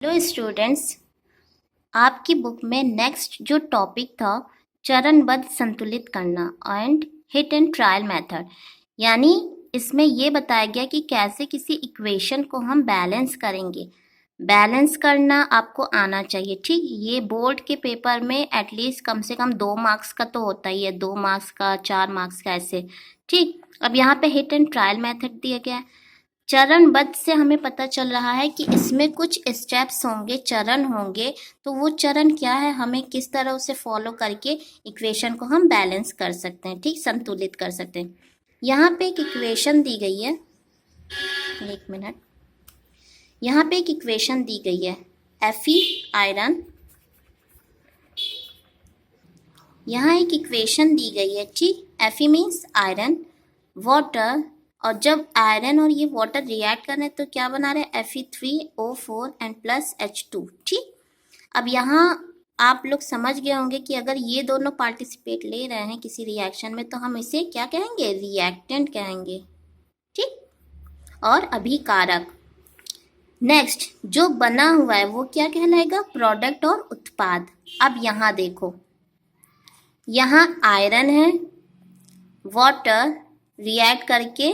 Hello students, आपकी book में next जो टॉपिक था चरणबद्ध संतुलित करना and hit and trial method, यानी इसमें ये बताया गया कि कैसे किसी इक्वेशन को हम बैलेंस करेंगे। बैलेंस करना आपको आना चाहिए, ठीक। ये बोर्ड के पेपर में एटलीस्ट कम से कम 2 मार्क्स का तो होता ही है, 2 मार्क्स का, 4 मार्क्स का, ऐसे, ठीक। अब यहाँ पे हिट एंड ट्रायल मेथड दिया गया है। चरणबद्ध से हमें पता चल रहा है कि इसमें कुछ स्टेप्स होंगे, चरण होंगे, तो वो चरण क्या है, हमें किस तरह उसे फॉलो करके इक्वेशन को हम बैलेंस कर सकते हैं, ठीक, संतुलित कर सकते हैं। यहाँ पे एक इक्वेशन दी गई है, एक मिनट, यहाँ पे एक इक्वेशन दी गई है, Fe आयरन, यहाँ एक इक्वेशन दी गई है, ठीक। Fe मीन्स आयरन, वाटर, और जब आयरन और ये वाटर रिएक्ट कर रहे हैं तो क्या बना रहे हैं, Fe3O4 एंड प्लस H2, ठीक। अब यहाँ आप लोग समझ गए होंगे कि अगर ये दोनों पार्टिसिपेट ले रहे हैं किसी रिएक्शन में तो हम इसे क्या कहेंगे, रिएक्टेंट कहेंगे, ठीक, और अभिकारक। नेक्स्ट जो बना हुआ है वो क्या कहलाएगा, प्रोडक्ट और उत्पाद। अब यहाँ देखो, यहाँ आयरन है, वाटर रिएक्ट करके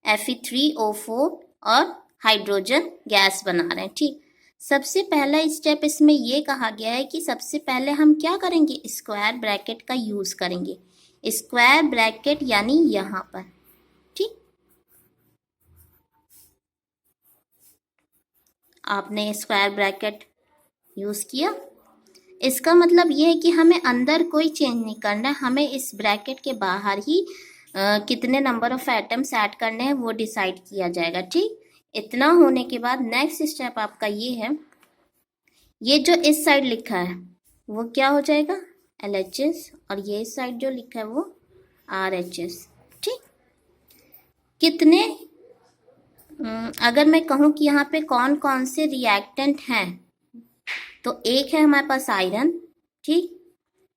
Fe3O4 और हाइड्रोजन गैस बना रहे हैं, ठीक। सबसे पहला स्टेप इसमें ये कहा गया है कि सबसे पहले हम क्या करेंगे, स्क्वायर ब्रैकेट का यूज करेंगे। स्क्वायर ब्रैकेट यानी यहाँ पर, ठीक, आपने स्क्वायर ब्रैकेट यूज किया। इसका मतलब ये है कि हमें अंदर कोई चेंज नहीं करना है, हमें इस ब्रैकेट के बाहर ही कितने नंबर ऑफ एटम्स ऐड करने हैं वो डिसाइड किया जाएगा, ठीक। इतना होने के बाद नेक्स्ट स्टेप आपका ये है, ये जो इस साइड लिखा है वो क्या हो जाएगा, LHS, और ये इस साइड जो लिखा है वो RHS, ठीक। कितने, अगर मैं कहूँ कि यहाँ पे कौन कौन से रिएक्टेंट हैं, तो एक है हमारे पास आयरन, ठीक,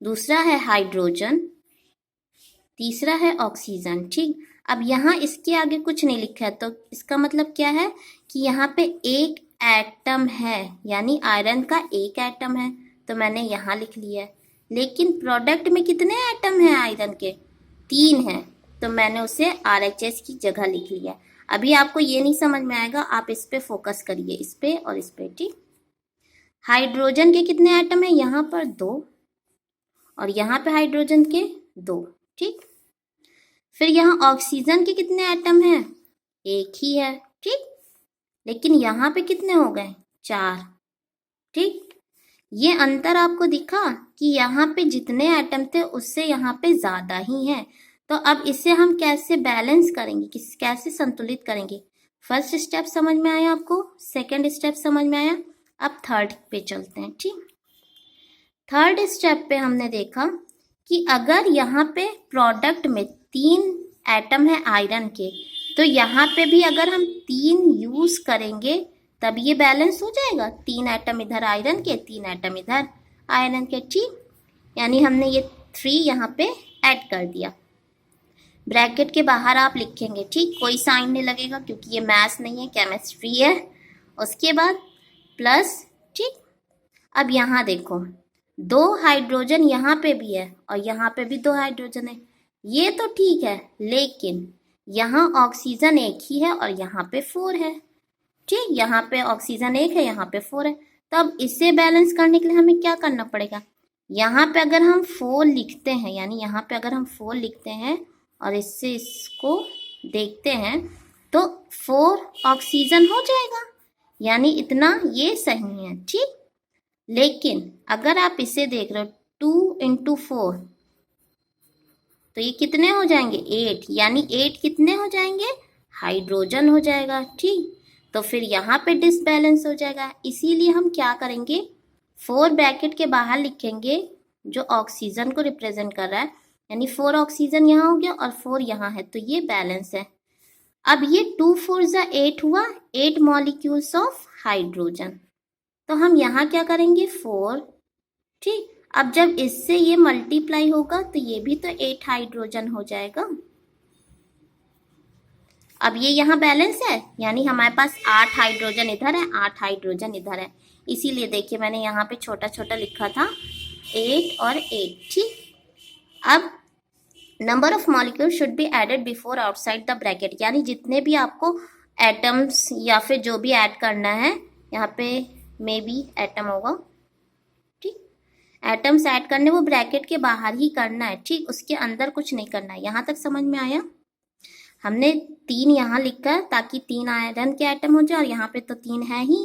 दूसरा है हाइड्रोजन, तीसरा है ऑक्सीजन, ठीक। अब यहाँ इसके आगे कुछ नहीं लिखा है तो इसका मतलब क्या है कि यहाँ पे एक एटम है, यानी आयरन का एक एटम है, तो मैंने यहाँ लिख लिया है। लेकिन प्रोडक्ट में कितने एटम हैं आयरन के, 3 हैं, तो मैंने उसे RHS की जगह लिख लिया है। अभी आपको ये नहीं समझ में आएगा, आप इस पे फोकस करिए, इस पे और इस पे, ठीक। हाइड्रोजन के कितने एटम है, यहाँ पर 2, और यहाँ पे हाइड्रोजन के 2, ठीक। फिर यहाँ ऑक्सीजन के कितने एटम हैं, एक ही है, ठीक। लेकिन यहाँ पे कितने हो गए, 4, ठीक। ये अंतर आपको दिखा कि यहाँ पे जितने एटम थे उससे यहाँ पे ज्यादा ही हैं। तो अब इसे हम कैसे बैलेंस करेंगे, कैसे संतुलित करेंगे। फर्स्ट स्टेप समझ में आया आपको, सेकेंड स्टेप समझ में आया, अब थर्ड पे चलते हैं, ठीक। थर्ड स्टेप पे हमने देखा कि अगर यहाँ पे प्रोडक्ट में 3 एटम है आयरन के, तो यहाँ पे भी अगर हम 3 यूज करेंगे तब ये बैलेंस हो जाएगा। 3 एटम इधर आयरन के, 3 एटम इधर आयरन के, ठीक। यानी हमने ये 3 यहाँ पे ऐड कर दिया। ब्रैकेट के बाहर आप लिखेंगे, ठीक, कोई साइन नहीं लगेगा क्योंकि ये मैथ्स नहीं है, केमिस्ट्री है। उसके बाद प्लस, ठीक। अब यहाँ देखो, 2 हाइड्रोजन यहाँ पे भी है और यहाँ पे भी 2 हाइड्रोजन है, ये तो ठीक है, लेकिन यहाँ ऑक्सीजन एक ही है और यहाँ पे 4 है, ठीक। यहाँ पे ऑक्सीजन एक है, यहाँ पे 4 है। तब इसे बैलेंस करने के लिए हमें क्या करना पड़ेगा, यहाँ पे अगर हम 4 लिखते हैं, यानी यहाँ पे अगर हम 4 लिखते हैं और इससे इसको देखते हैं तो 4 ऑक्सीजन हो जाएगा, यानी इतना ये सही है, ठीक। लेकिन अगर आप इसे देख रहे हो 2 इंटू 4, तो ये कितने हो जाएंगे, 8, यानी 8 कितने हो जाएंगे, हाइड्रोजन हो जाएगा, ठीक। तो फिर यहाँ पे डिसबैलेंस हो जाएगा, इसीलिए हम क्या करेंगे, 4 ब्रैकेट के बाहर लिखेंगे जो ऑक्सीजन को रिप्रेजेंट कर रहा है, यानी 4 ऑक्सीजन यहाँ हो गया और 4 यहाँ है, तो ये बैलेंस है। अब ये 2 4 जा 8 हुआ, 8 मॉलिक्यूल्स ऑफ हाइड्रोजन, तो हम यहाँ क्या करेंगे, 4, ठीक। अब जब इससे ये मल्टीप्लाई होगा तो ये भी तो 8 हाइड्रोजन हो जाएगा। अब ये यहाँ बैलेंस है, यानी हमारे पास 8 हाइड्रोजन इधर है, 8 हाइड्रोजन इधर है, इसीलिए देखिए मैंने यहाँ पे छोटा छोटा लिखा था 8 और 8, ठीक। अब number of molecule should be added before outside the bracket, यानी जितने भी आपको एटम्स या फिर जो भी ऐड करना है, यहाँ पे मे बी एटम होगा, ठीक। एटम्स ऐड करने वो ब्रैकेट के बाहर ही करना है, ठीक, उसके अंदर कुछ नहीं करना है। यहाँ तक समझ में आया? हमने 3 यहाँ लिखा है ताकि 3 आयरन के एटम हो जाए, और यहाँ पे तो 3 है ही।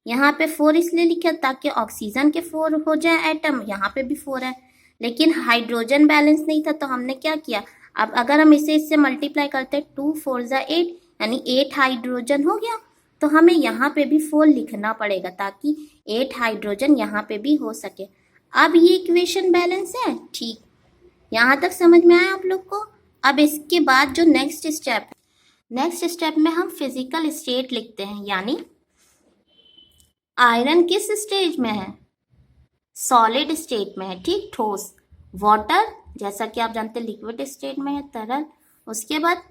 यहाँ पे 4 इसलिए लिखा ताकि ऑक्सीजन के 4 हो जाए एटम, यहाँ पे भी 4 है, लेकिन हाइड्रोजन बैलेंस नहीं था, तो हमने क्या किया, अब अगर हम इसे इससे मल्टीप्लाई करते हैं 2 4 ज़ा 8, यानी 8 हाइड्रोजन हो गया, तो हमें यहाँ पे भी 4 लिखना पड़ेगा ताकि 8 हाइड्रोजन यहाँ पे भी हो सके। अब ये इक्वेशन बैलेंस है, ठीक। यहाँ तक समझ में आया आप लोग को? अब इसके बाद जो नेक्स्ट स्टेप में हम फिजिकल स्टेट लिखते हैं, यानी आयरन किस स्टेज में है, सॉलिड स्टेट में है, ठीक, ठोस। वाटर जैसा कि आप जानते हैं लिक्विड स्टेट में है, तरल। उसके बाद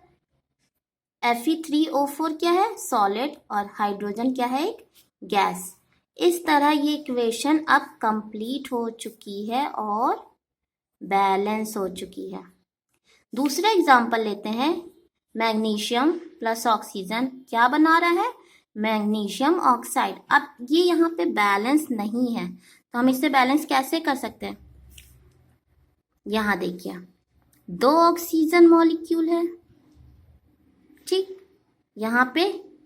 Fe3O4 क्या है, सॉलिड, और हाइड्रोजन क्या है, एक गैस। इस तरह ये इक्वेशन अब कंप्लीट हो चुकी है और बैलेंस हो चुकी है। दूसरा एग्जाम्पल लेते हैं, मैग्नीशियम प्लस ऑक्सीजन क्या बना रहा है, मैग्नीशियम ऑक्साइड। अब ये यहाँ पे बैलेंस नहीं है, तो हम इसे बैलेंस कैसे कर सकते हैं? यहाँ देखिए 2 ऑक्सीजन मॉलिक्यूल है, ठीक, यहाँ पे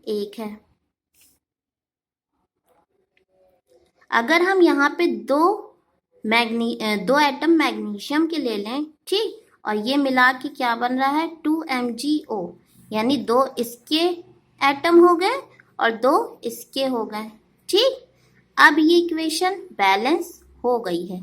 1 है। अगर हम यहाँ पे 2 एटम मैग्नीशियम के ले लें, ठीक, और ये मिला के क्या बन रहा है, 2MgO, यानी 2 इसके एटम हो गए और 2 इसके हो गए, ठीक। अब ये इक्वेशन बैलेंस हो गई है,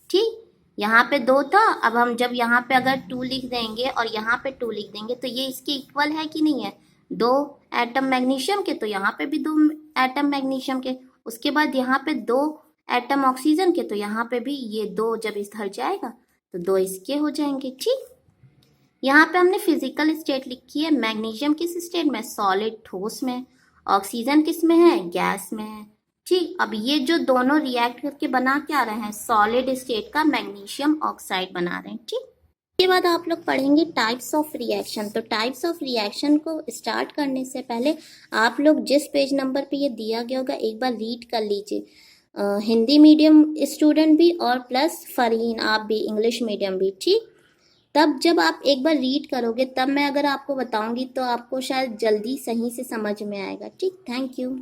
ठीक। यहाँ पे 2 था, अब हम जब यहाँ पे अगर 2 लिख देंगे और यहाँ पे 2 लिख देंगे तो ये इसके इक्वल है कि नहीं है, 2 एटम मैग्नीशियम के, तो यहाँ पे भी 2 एटम मैग्नीशियम के। उसके बाद यहाँ पे 2 एटम ऑक्सीजन के, तो यहाँ पे भी ये 2 जब इधर जाएगा तो 2 इसके हो जाएंगे, ठीक। यहाँ पे हमने फिजिकल स्टेट लिखी है, मैग्नीशियम किस स्टेट में, सॉलिड ठोस में, ऑक्सीजन किस में है, गैस में है, ठीक। अब ये जो दोनों रिएक्ट करके बना क्या रहे हैं, सॉलिड स्टेट का मैग्नीशियम ऑक्साइड बना रहे हैं, ठीक। इसके बाद आप लोग पढ़ेंगे टाइप्स ऑफ रिएक्शन। तो टाइप्स ऑफ रिएक्शन को स्टार्ट करने से पहले आप लोग जिस पेज नंबर पे ये दिया गया होगा एक बार रीड कर लीजिए, हिंदी मीडियम स्टूडेंट भी और प्लस फरहीन आप भी इंग्लिश मीडियम भी, ठीक। तब जब आप एक बार रीड करोगे तब मैं अगर आपको बताऊंगी तो आपको शायद जल्दी सही से समझ में आएगा, ठीक। Thank you.